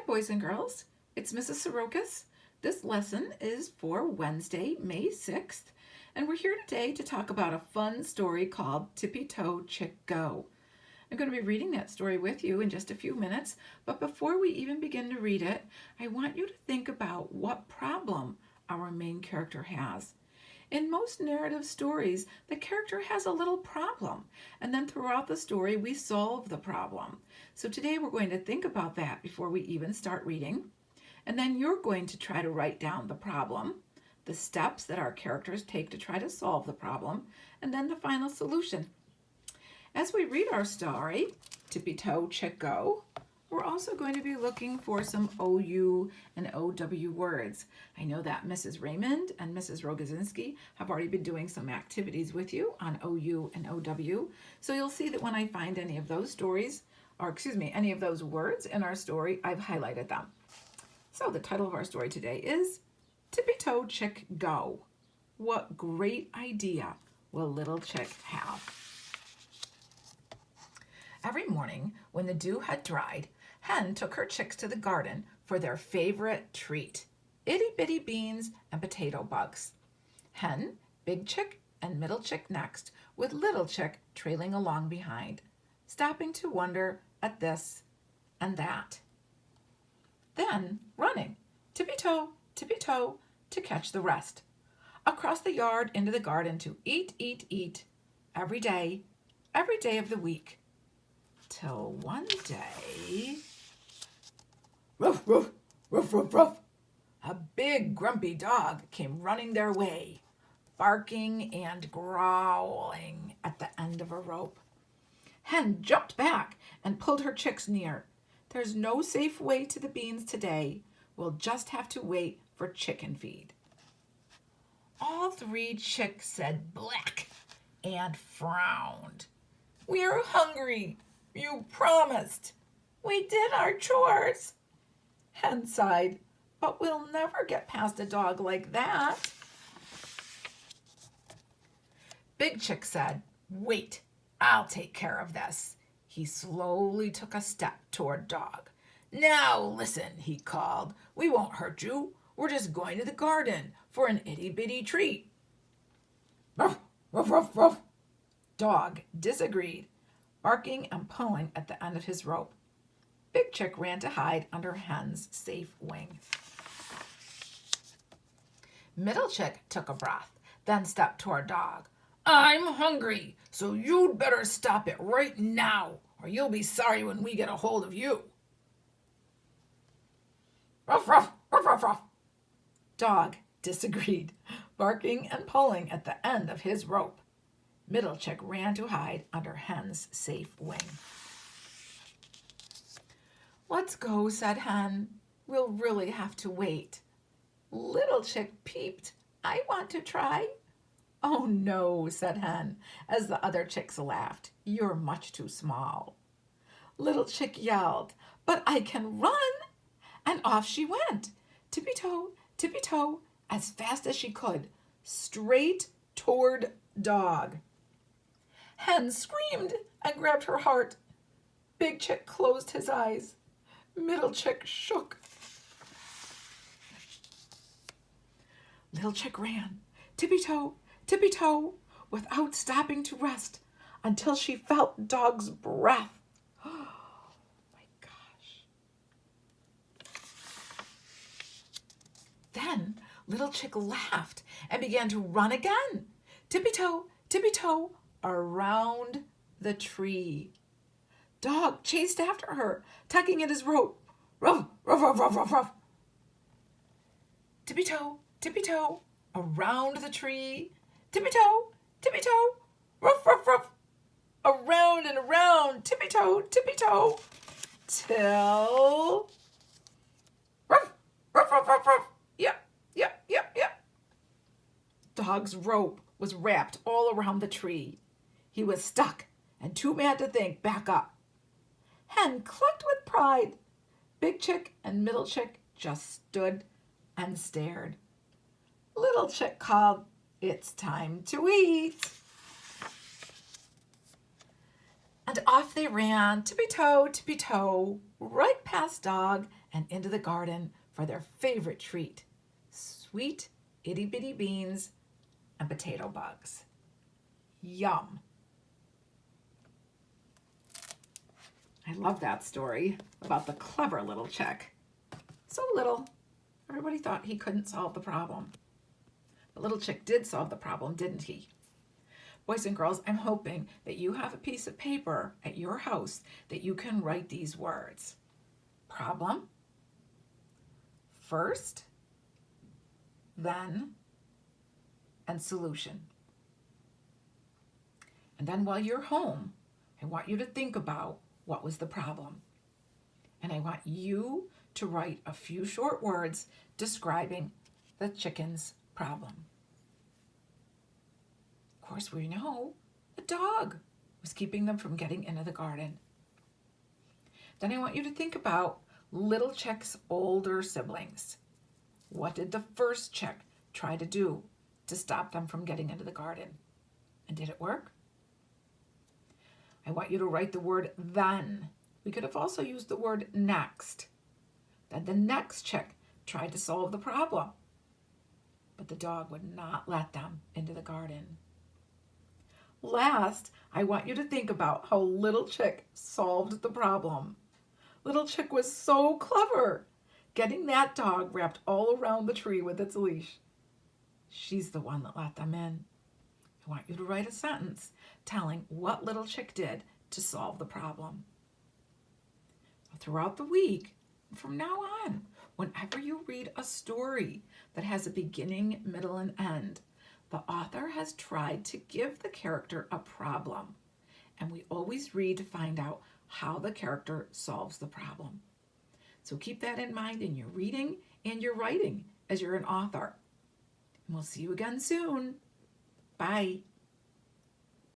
Hi, boys and girls. It's Mrs. Sorokas. This lesson is for Wednesday, May 6th, and we're here today to talk about a fun story called Tippy Toe Chick Go. I'm going to be reading that story with you in just a few minutes, but before we even begin to read it, I want you to think about what problem our main character has. In most narrative stories, the character has a little problem, and then throughout the story, we solve the problem. So today we're going to think about that before we even start reading. And then you're going to try to write down the problem, the steps that our characters take to try to solve the problem, and then the final solution. As we read our story, Tippy Toe Chick Go, we're also going to be looking for some OU and OW words. I know that Mrs. Raymond and Mrs. Rogozinski have already been doing some activities with you on OU and OW. So you'll see that when I find any of those stories, any of those words in our story, I've highlighted them. So the title of our story today is Tippy Toe Chick Go. What great idea will little Chick have? Every morning when the dew had dried, Hen took her chicks to the garden for their favorite treat, itty-bitty beans and potato bugs. Hen, Big Chick, and Middle Chick next, with Little Chick trailing along behind, stopping to wonder at this and that. Then running, tippy-toe, to catch the rest. Across the yard into the garden to eat, every day of the week. Till one day, ruff, ruff, ruff, ruff, ruff, a big grumpy dog came running their way, barking and growling at the end of a rope. Hen jumped back and pulled her chicks near. There's no safe way to the beans today. We'll just have to wait for chicken feed. All three chicks said black and frowned. We're hungry. You promised. We did our chores. Hen sighed, but we'll never get past a dog like that. Big Chick said, wait, I'll take care of this. He slowly took a step toward Dog. Now listen, he called. We won't hurt you. We're just going to the garden for an itty-bitty treat. Ruff, ruff, ruff, ruff. Dog disagreed, barking and pulling at the end of his rope. Big Chick ran to hide under Hen's safe wing. Middle Chick took a breath, then stepped toward Dog. I'm hungry, so you'd better stop it right now, or you'll be sorry when we get a hold of you. Ruff, ruff, ruff, ruff, ruff. Dog disagreed, barking and pulling at the end of his rope. Middle Chick ran to hide under Hen's safe wing. Let's go, said Hen. We'll really have to wait. Little Chick peeped. I want to try. Oh no, said Hen, as the other chicks laughed. You're much too small. Little Chick yelled, but I can run. And off she went, tippy-toe, as fast as she could, straight toward Dog. Hen screamed and grabbed her heart. Big Chick closed his eyes. Middle Chick shook. Little Chick ran, tippy-toe, without stopping to rest until she felt Dog's breath. Oh my gosh. Then Little Chick laughed and began to run again, tippy-toe, around the tree. Dog chased after her, tugging at his rope. Ruff, ruff, ruff, ruff, ruff, ruff. Tippy-toe, around the tree. Tippy-toe, ruff, ruff, ruff. Around and around, tippy-toe, till... Ruff, ruff, ruff, ruff, ruff. Yep. Dog's rope was wrapped all around the tree. He was stuck and too mad to think back up. Hen clucked with pride. Big Chick and Middle Chick just stood and stared. Little Chick called, it's time to eat. And off they ran, tippy toe, right past Dog and into the garden for their favorite treat, sweet itty bitty beans and potato bugs. Yum. I love that story about the clever little chick. So little, everybody thought he couldn't solve the problem. But little chick did solve the problem, didn't he? Boys and girls, I'm hoping that you have a piece of paper at your house that you can write these words. Problem, first, then, and solution. And then while you're home, I want you to think about what was the problem. And I want you to write a few short words describing the chicken's problem. Of course, we know the dog was keeping them from getting into the garden. Then I want you to think about little chick's older siblings. What did the first chick try to do to stop them from getting into the garden? And did it work? I want you to write the word then. We could have also used the word next. Then the next chick tried to solve the problem, but the dog would not let them into the garden. Last, I want you to think about how Little Chick solved the problem. Little Chick was so clever, getting that dog wrapped all around the tree with its leash. She's the one that let them in. I want you to write a sentence telling what Little Chick did to solve the problem. Throughout the week, from now on, whenever you read a story that has a beginning, middle, and end, the author has tried to give the character a problem, and we always read to find out how the character solves the problem. So keep that in mind in your reading and your writing as you're an author. And we'll see you again soon. Bye.